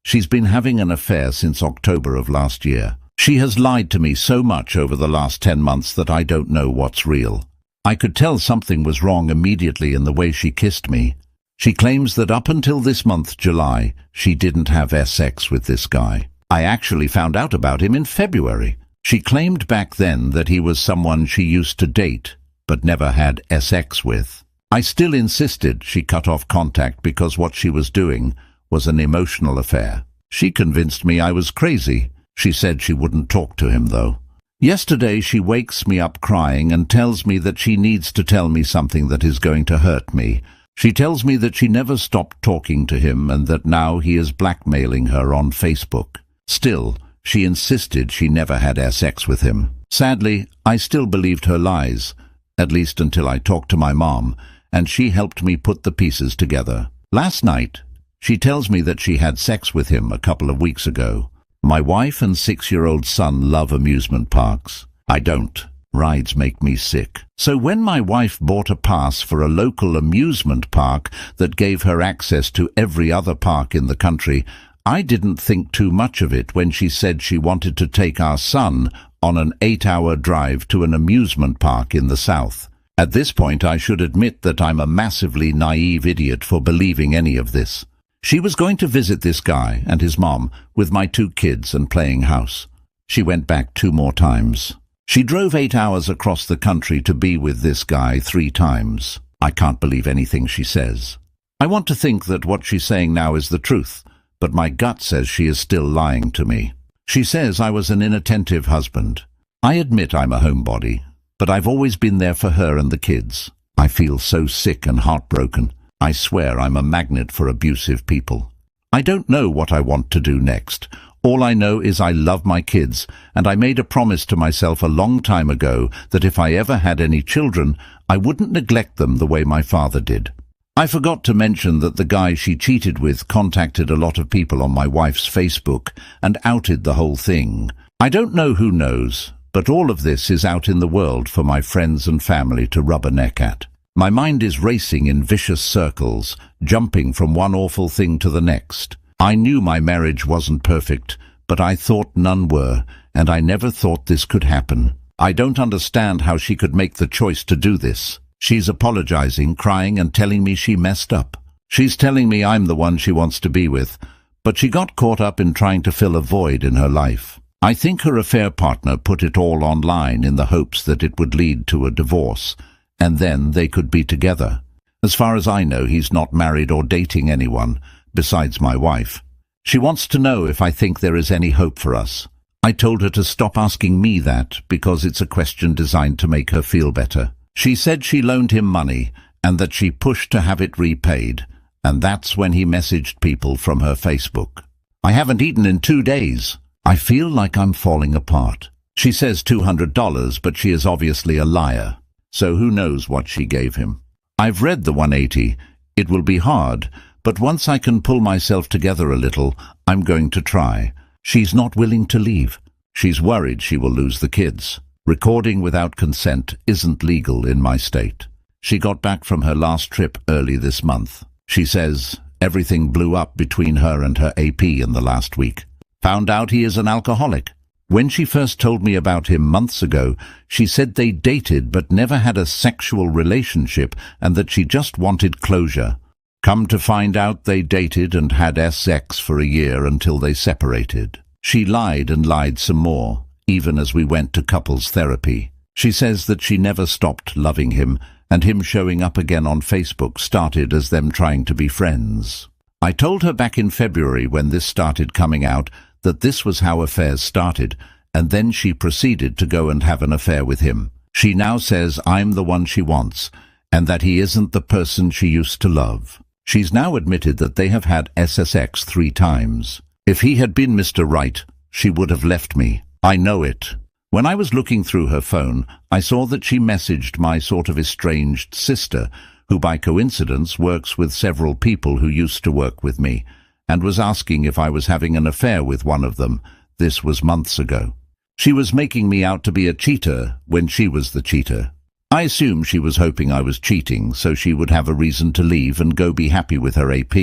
She's been having an affair since October of last year. She has lied to me so much over the last 10 months that I don't know what's real. I could tell something was wrong immediately in the way she kissed me. She claims that up until this month, July, she didn't have sex with this guy. I actually found out about him in February. She claimed back then that he was someone she used to date, but never had sex with. I still insisted she cut off contact because what she was doing was an emotional affair. She convinced me I was crazy. She said she wouldn't talk to him, though. Yesterday she wakes me up crying and tells me that she needs to tell me something that is going to hurt me. She tells me that she never stopped talking to him and that now he is blackmailing her on Facebook. Still, she insisted she never had sex with him. Sadly, I still believed her lies, at least until I talked to my mom, and she helped me put the pieces together. Last night, she tells me that she had sex with him a couple of weeks ago. My wife and 6-year-old son love amusement parks. I don't. Rides make me sick. So when my wife bought a pass for a local amusement park that gave her access to every other park in the country, I didn't think too much of it when she said she wanted to take our son on an 8-hour drive to an amusement park in the south. At this point, I should admit that I'm a massively naive idiot for believing any of this. She was going to visit this guy and his mom with my 2 kids and playing house. She went back 2 more times. She drove 8 hours across the country to be with this guy 3 times. I can't believe anything she says. I want to think that what she's saying now is the truth, but my gut says she is still lying to me. She says I was an inattentive husband. I admit I'm a homebody, but I've always been there for her and the kids. I feel so sick and heartbroken. I swear I'm a magnet for abusive people. I don't know what I want to do next. All I know is I love my kids, and I made a promise to myself a long time ago that if I ever had any children, I wouldn't neglect them the way my father did. I forgot to mention that the guy she cheated with contacted a lot of people on my wife's Facebook and outed the whole thing. I don't know who knows, but all of this is out in the world for my friends and family to rubberneck at. My mind is racing in vicious circles, jumping from one awful thing to the next. I knew my marriage wasn't perfect, but I thought none were, and I never thought this could happen. I don't understand how she could make the choice to do this. She's apologizing, crying, and telling me she messed up. She's telling me I'm the one she wants to be with, but she got caught up in trying to fill a void in her life. I think her affair partner put it all online in the hopes that it would lead to a divorce, and then they could be together. As far as I know, he's not married or dating anyone besides my wife. She wants to know if I think there is any hope for us. I told her to stop asking me that because it's a question designed to make her feel better. She said she loaned him money and that she pushed to have it repaid, and that's when he messaged people from her Facebook. I haven't eaten in 2 days. I feel like I'm falling apart. She says $200, but she is obviously a liar, so who knows what she gave him. I've read the 180. It will be hard, but once I can pull myself together a little, I'm going to try. She's not willing to leave. She's worried she will lose the kids. Recording without consent isn't legal in my state. She got back from her last trip early this month. She says everything blew up between her and her AP in the last week. Found out he is an alcoholic. When she first told me about him months ago, she said they dated but never had a sexual relationship and that she just wanted closure. Come to find out they dated and had sex for a year until they separated. She lied and lied some more, even as we went to couples therapy. She says that she never stopped loving him, and him showing up again on Facebook started as them trying to be friends. I told her back in February when this started coming out that this was how affairs started, and then she proceeded to go and have an affair with him. She now says I'm the one she wants, and that he isn't the person she used to love. She's now admitted that they have had sex 3 times. If he had been Mr. Right, she would have left me. I know it. When I was looking through her phone, I saw that she messaged my sort of estranged sister, who by coincidence works with several people who used to work with me, and was asking if I was having an affair with one of them. This was months ago. She was making me out to be a cheater when she was the cheater. I assume she was hoping I was cheating so she would have a reason to leave and go be happy with her AP.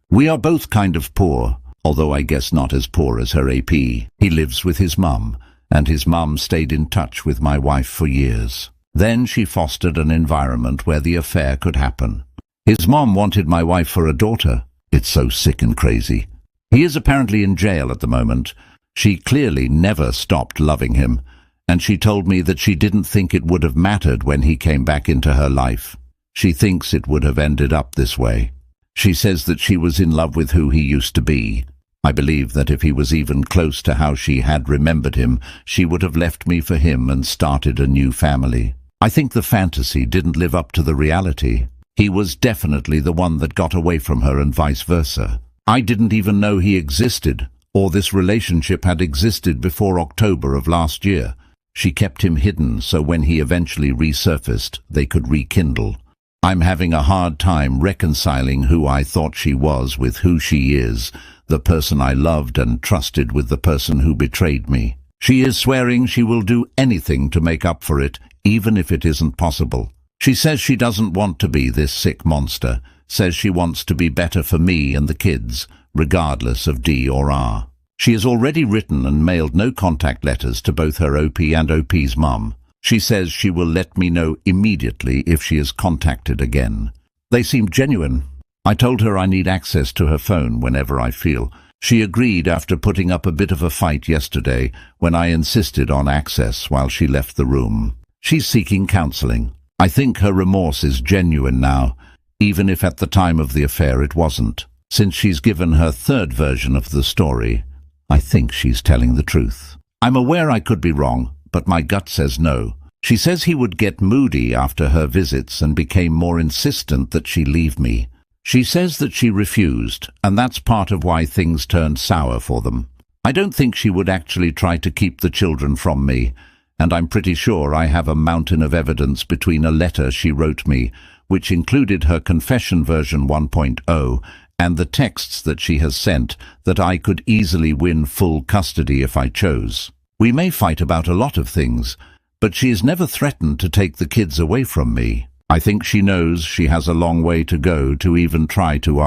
We are both kind of poor. although I guess not as poor as her AP. He lives with his mum, and his mum stayed in touch with my wife for years. Then she fostered an environment where the affair could happen. His mom wanted my wife for a daughter. It's so sick and crazy. He is apparently in jail at the moment. She clearly never stopped loving him, and she told me that she didn't think it would have mattered when he came back into her life. She thinks it would have ended up this way. She says that she was in love with who he used to be. I believe that if he was even close to how she had remembered him, she would have left me for him and started a new family. I think the fantasy didn't live up to the reality. He was definitely the one that got away from her and vice versa. I didn't even know he existed, or this relationship had existed before October of last year. She kept him hidden so when he eventually resurfaced, they could rekindle. I'm having a hard time reconciling who I thought she was with who she is, the person I loved and trusted with the person who betrayed me. She is swearing she will do anything to make up for it, even if it isn't possible. She says she doesn't want to be this sick monster, says she wants to be better for me and the kids, regardless of D or R. She has already written and mailed no contact letters to both her OP and OP's mum. She says she will let me know immediately if she is contacted again. They seem genuine. I told her I need access to her phone whenever I feel. She agreed after putting up a bit of a fight yesterday when I insisted on access while she left the room. She's seeking counseling. I think her remorse is genuine now, even if at the time of the affair it wasn't. Since she's given her third version of the story, I think she's telling the truth. I'm aware I could be wrong, but my gut says no. She says he would get moody after her visits and became more insistent that she leave me. She says that she refused, and that's part of why things turned sour for them. I don't think she would actually try to keep the children from me, and I'm pretty sure I have a mountain of evidence between a letter she wrote me, which included her confession version 1.0, and the texts that she has sent, that I could easily win full custody if I chose. We may fight about a lot of things, but she has never threatened to take the kids away from me. I think she knows she has a long way to go to even try to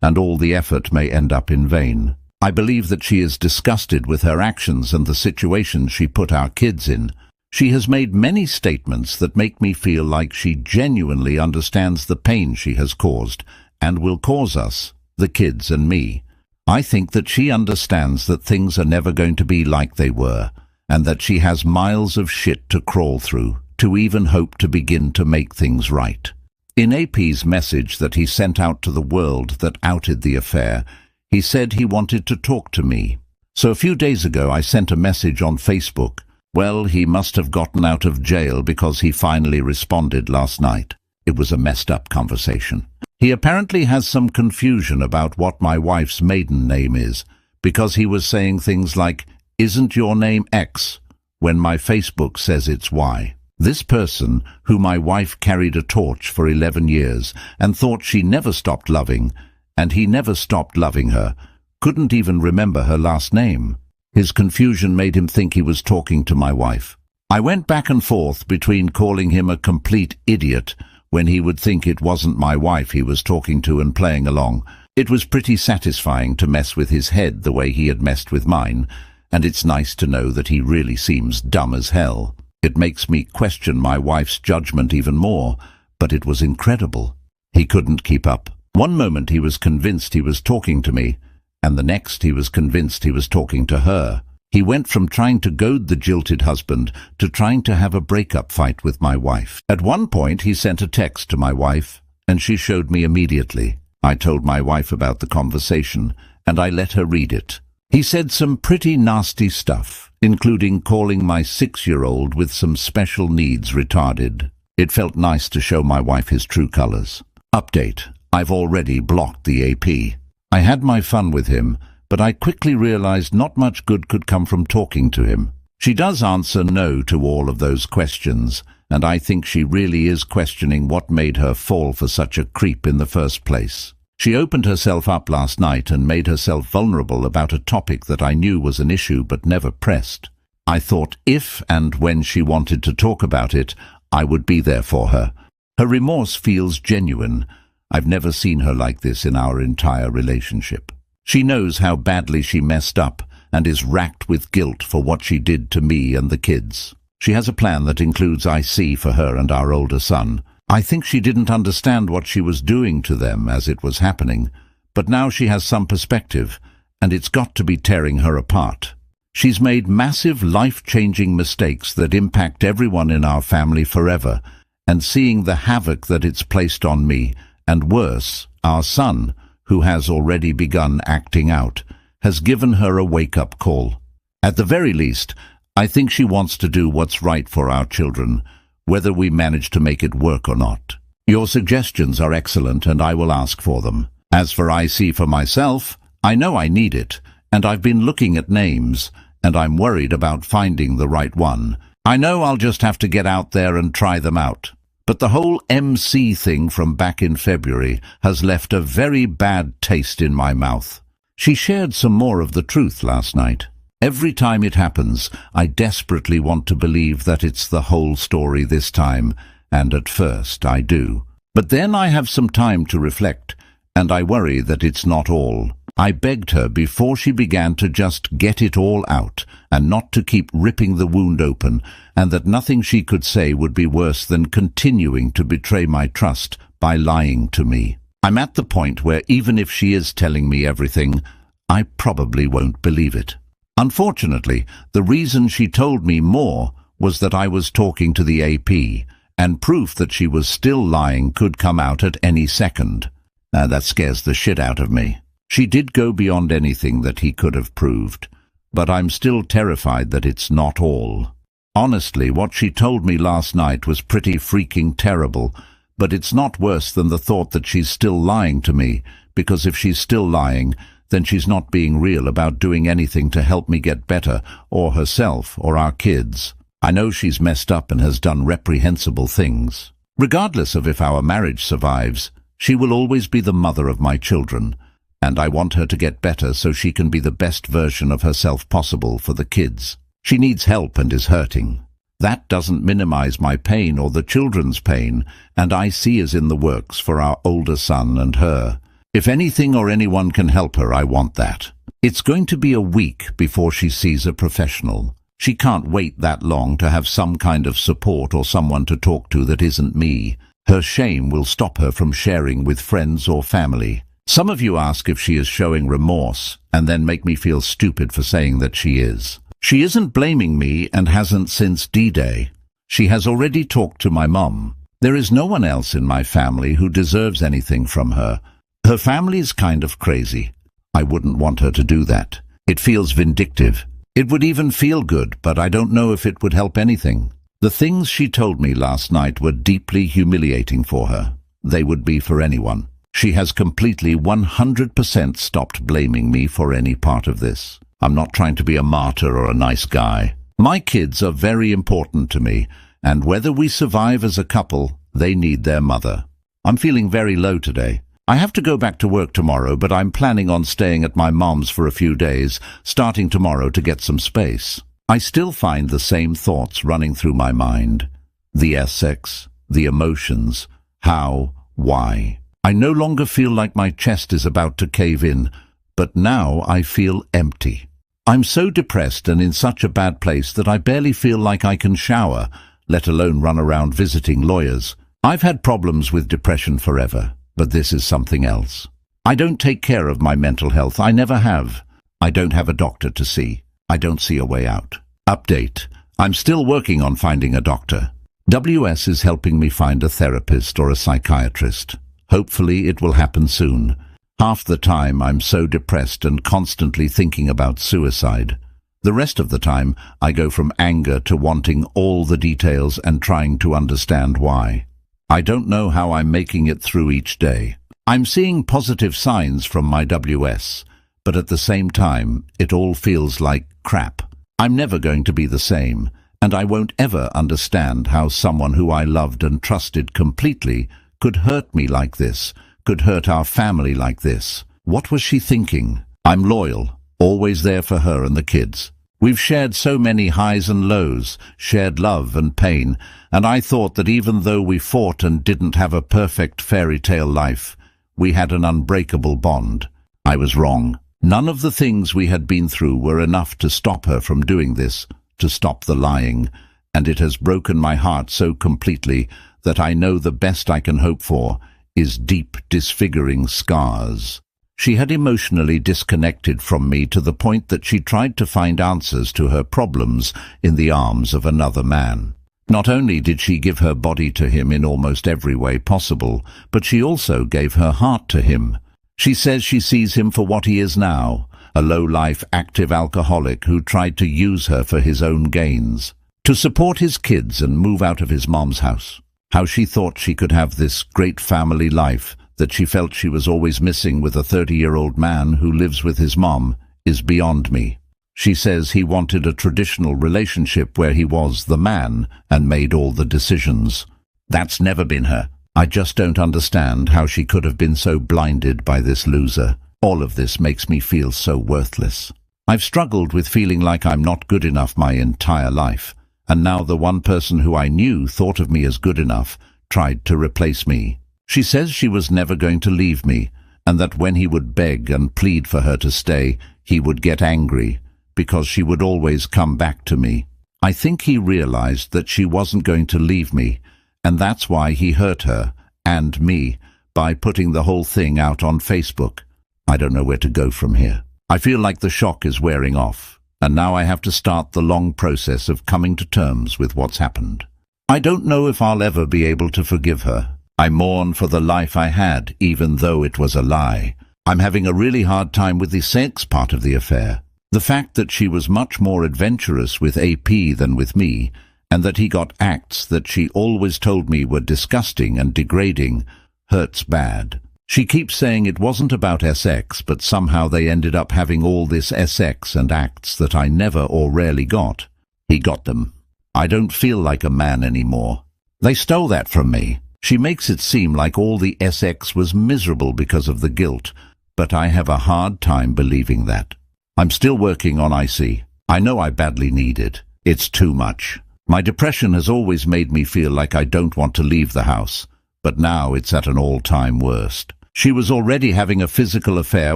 and all the effort may end up in vain. I believe that she is disgusted with her actions and the situations she put our kids in. She has made many statements that make me feel like she genuinely understands the pain she has caused and will cause us, the kids and me. I think that she understands that things are never going to be like they were, and that she has miles of shit to crawl through to even hope to begin to make things right. In AP's message that he sent out to the world that outed the affair, he said he wanted to talk to me. So a few days ago I sent a message on Facebook. Well, he must have gotten out of jail because he finally responded last night. It was a messed up conversation. He apparently has some confusion about what my wife's maiden name is, because he was saying things like, "Isn't your name X?" when my Facebook says it's Y. This person, who my wife carried a torch for 11 years and thought she never stopped loving, and he never stopped loving her, couldn't even remember her last name. His confusion made him think he was talking to my wife. I went back and forth between calling him a complete idiot when he would think it wasn't my wife he was talking to and playing along. It was pretty satisfying to mess with his head the way he had messed with mine, and it's nice to know that he really seems dumb as hell. It makes me question my wife's judgment even more, but it was incredible. He couldn't keep up. One moment he was convinced he was talking to me, and the next he was convinced he was talking to her. He went from trying to goad the jilted husband to trying to have a breakup fight with my wife. At one point he sent a text to my wife, and she showed me immediately. I told my wife about the conversation, and I let her read it. He said some pretty nasty stuff, including calling my 6-year-old with some special needs retarded. It felt nice to show my wife his true colors. Update: I've already blocked the AP. I had my fun with him, but I quickly realized not much good could come from talking to him. She does answer no to all of those questions, and I think she really is questioning what made her fall for such a creep in the first place. She opened herself up last night and made herself vulnerable about a topic that I knew was an issue but never pressed. I thought if and when she wanted to talk about it, I would be there for her. Her remorse feels genuine. I've never seen her like this in our entire relationship. She knows how badly she messed up and is racked with guilt for what she did to me and the kids. She has a plan that includes IC for her and our older son. I think she didn't understand what she was doing to them as it was happening, but now she has some perspective, and it's got to be tearing her apart. She's made massive life-changing mistakes that impact everyone in our family forever, and seeing the havoc that it's placed on me, and worse, our son, who has already begun acting out, has given her a wake-up call. At the very least, I think she wants to do what's right for our children, whether we manage to make it work or not. Your suggestions are excellent, and I will ask for them. As for IC for myself, I know I need it, and I've been looking at names, and I'm worried about finding the right one. I know I'll just have to get out there and try them out. But the whole MC thing from back in February has left a very bad taste in my mouth. She shared some more of the truth last night. Every time it happens, I desperately want to believe that it's the whole story this time, and at first I do. But then I have some time to reflect, and I worry that it's not all. I begged her before she began to just get it all out and not to keep ripping the wound open, and that nothing she could say would be worse than continuing to betray my trust by lying to me. I'm at the point where even if she is telling me everything, I probably won't believe it. Unfortunately, the reason she told me more was that I was talking to the AP, and proof that she was still lying could come out at any second. That scares the shit out of me. She did go beyond anything that he could have proved, but I'm still terrified that it's not all. Honestly, what she told me last night was pretty freaking terrible, but it's not worse than the thought that she's still lying to me, because if she's still lying, then she's not being real about doing anything to help me get better, or herself, or our kids. I know she's messed up and has done reprehensible things. Regardless of if our marriage survives, she will always be the mother of my children, and I want her to get better so she can be the best version of herself possible for the kids. She needs help and is hurting. That doesn't minimize my pain or the children's pain, and IC is in the works for our older son and her. If anything or anyone can help her, I want that. It's going to be a week before she sees a professional. She can't wait that long to have some kind of support or someone to talk to that isn't me. Her shame will stop her from sharing with friends or family. Some of you ask if she is showing remorse, and then make me feel stupid for saying that she is. She isn't blaming me and hasn't since D-Day. She has already talked to my mum. There is no one else in my family who deserves anything from her. Her family is kind of crazy. I wouldn't want her to do that. It feels vindictive. It would even feel good, but I don't know if it would help anything. The things she told me last night were deeply humiliating for her. They would be for anyone. She has completely 100% stopped blaming me for any part of this. I'm not trying to be a martyr or a nice guy. My kids are very important to me, and whether we survive as a couple, they need their mother. I'm feeling very low today. I have to go back to work tomorrow, but I'm planning on staying at my mom's for a few days, starting tomorrow to get some space. I still find the same thoughts running through my mind. The Essex, the emotions, how, why. I no longer feel like my chest is about to cave in, but now I feel empty. I'm so depressed and in such a bad place that I barely feel like I can shower, let alone run around visiting lawyers. I've had problems with depression forever, but this is something else. I don't take care of my mental health. I never have. I don't have a doctor to see. I don't see a way out. Update. I'm still working on finding a doctor. WS is helping me find a therapist or a psychiatrist. Hopefully it will happen soon. Half the time I'm so depressed and constantly thinking about suicide. The rest of the time I go from anger to wanting all the details and trying to understand why. I don't know how I'm making it through each day. I'm seeing positive signs from my WS, but at the same time it all feels like crap. I'm never going to be the same, and I won't ever understand how someone who I loved and trusted completely could hurt me like this, could hurt our family like this. What was she thinking? I'm loyal, always there for her and the kids. We've shared so many highs and lows, shared love and pain, and I thought that even though we fought and didn't have a perfect fairy tale life, we had an unbreakable bond. I was wrong. None of the things we had been through were enough to stop her from doing this, to stop the lying, and it has broken my heart so completely that I know the best I can hope for is deep, disfiguring scars. She had emotionally disconnected from me to the point that she tried to find answers to her problems in the arms of another man. Not only did she give her body to him in almost every way possible, but she also gave her heart to him. She says she sees him for what he is now, a low-life, active alcoholic who tried to use her for his own gains, to support his kids and move out of his mom's house. How she thought she could have this great family life that she felt she was always missing with a 30-year-old man who lives with his mom is beyond me. She says he wanted a traditional relationship where he was the man and made all the decisions. That's never been her. I just don't understand how she could have been so blinded by this loser. All of this makes me feel so worthless. I've struggled with feeling like I'm not good enough my entire life, and now the one person who I knew thought of me as good enough tried to replace me. She says she was never going to leave me, and that when he would beg and plead for her to stay, he would get angry, because she would always come back to me. I think he realized that she wasn't going to leave me, and that's why he hurt her, and me, by putting the whole thing out on Facebook. I don't know where to go from here. I feel like the shock is wearing off, and now I have to start the long process of coming to terms with what's happened. I don't know if I'll ever be able to forgive her. I mourn for the life I had, even though it was a lie. I'm having a really hard time with the sex part of the affair. The fact that she was much more adventurous with AP than with me, and that he got acts that she always told me were disgusting and degrading, hurts bad. She keeps saying it wasn't about SX, but somehow they ended up having all this SX and acts that I never or rarely got. He got them. I don't feel like a man anymore. They stole that from me. She makes it seem like all the SX was miserable because of the guilt, but I have a hard time believing that. I'm still working on IC. I know I badly need it. It's too much. My depression has always made me feel like I don't want to leave the house, but now it's at an all-time worst. She was already having a physical affair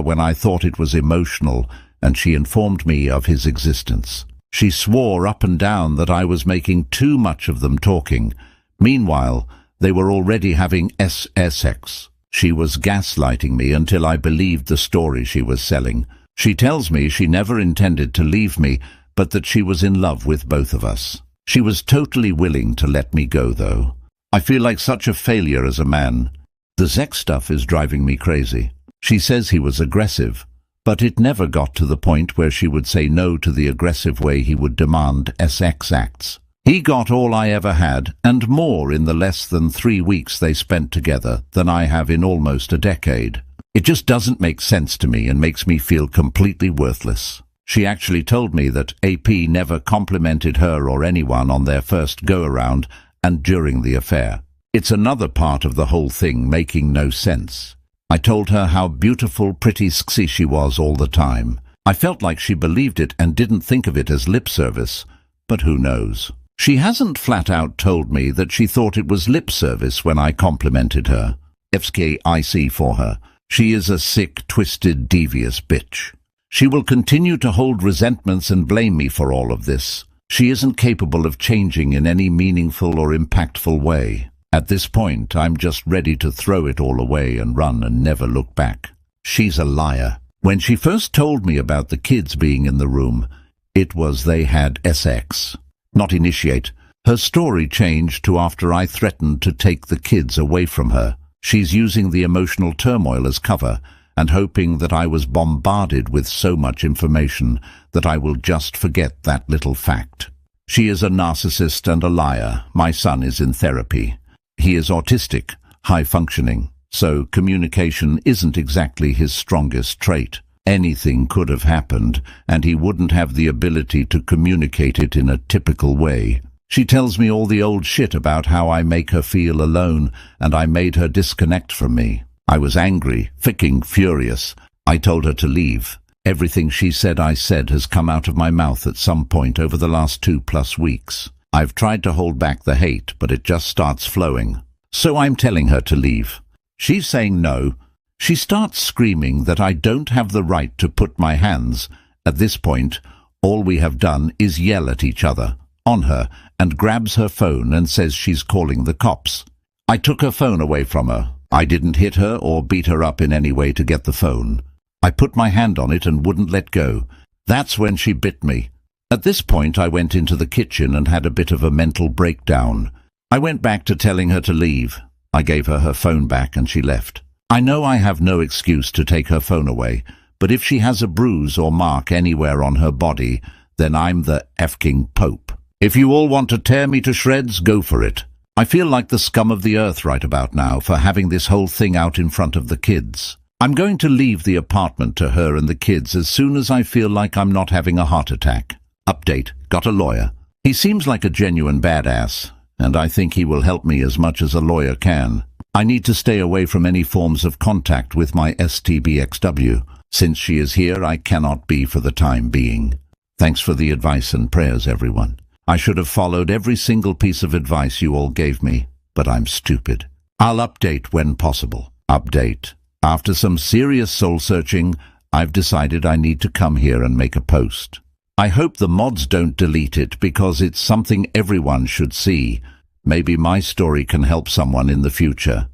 when I thought it was emotional, and she informed me of his existence. She swore up and down that I was making too much of them talking. Meanwhile, they were already having SSX. She was gaslighting me until I believed the story she was selling. She tells me she never intended to leave me, but that she was in love with both of us. She was totally willing to let me go, though. I feel like such a failure as a man. The Zex stuff is driving me crazy. She says he was aggressive, but it never got to the point where she would say no to the aggressive way he would demand SX acts. He got all I ever had, and more in the less than 3 weeks they spent together than I have in almost a decade. It just doesn't make sense to me and makes me feel completely worthless. She actually told me that AP never complimented her or anyone on their first go-around and during the affair. It's another part of the whole thing making no sense. I told her how beautiful, pretty, sexy she was all the time. I felt like she believed it and didn't think of it as lip service, but who knows? She hasn't flat out told me that she thought it was lip service when I complimented her. FKIC for her. She is a sick, twisted, devious bitch. She will continue to hold resentments and blame me for all of this. She isn't capable of changing in any meaningful or impactful way. At this point, I'm just ready to throw it all away and run and never look back. She's a liar. When she first told me about the kids being in the room, it was they had SX. Not initiate. Her story changed to after I threatened to take the kids away from her. She's using the emotional turmoil as cover and hoping that I was bombarded with so much information that I will just forget that little fact. She is a narcissist and a liar. My son is in therapy. He is autistic, high-functioning, so communication isn't exactly his strongest trait. Anything could have happened, and he wouldn't have the ability to communicate it in a typical way. She tells me all the old shit about how I make her feel alone, and I made her disconnect from me. I was angry, fucking furious. I told her to leave. Everything she said I said has come out of my mouth at some point over the last 2+ weeks. I've tried to hold back the hate, but it just starts flowing. So I'm telling her to leave. She's saying no. She starts screaming that I don't have the right to put my hands. At this point, all we have done is yell at each other, on her, and grabs her phone and says she's calling the cops. I took her phone away from her. I didn't hit her or beat her up in any way to get the phone. I put my hand on it and wouldn't let go. That's when she bit me. At this point, I went into the kitchen and had a bit of a mental breakdown. I went back to telling her to leave. I gave her her phone back and she left. I know I have no excuse to take her phone away, but if she has a bruise or mark anywhere on her body, then I'm the effing Pope. If you all want to tear me to shreds, go for it. I feel like the scum of the earth right about now for having this whole thing out in front of the kids. I'm going to leave the apartment to her and the kids as soon as I feel like I'm not having a heart attack. Update, got a lawyer. He seems like a genuine badass, and I think he will help me as much as a lawyer can. I need to stay away from any forms of contact with my STBXW. Since she is here, I cannot be for the time being. Thanks for the advice and prayers, everyone. I should have followed every single piece of advice you all gave me, but I'm stupid. I'll update when possible. Update. After some serious soul-searching, I've decided I need to come here and make a post. I hope the mods don't delete it because it's something everyone should see. Maybe my story can help someone in the future.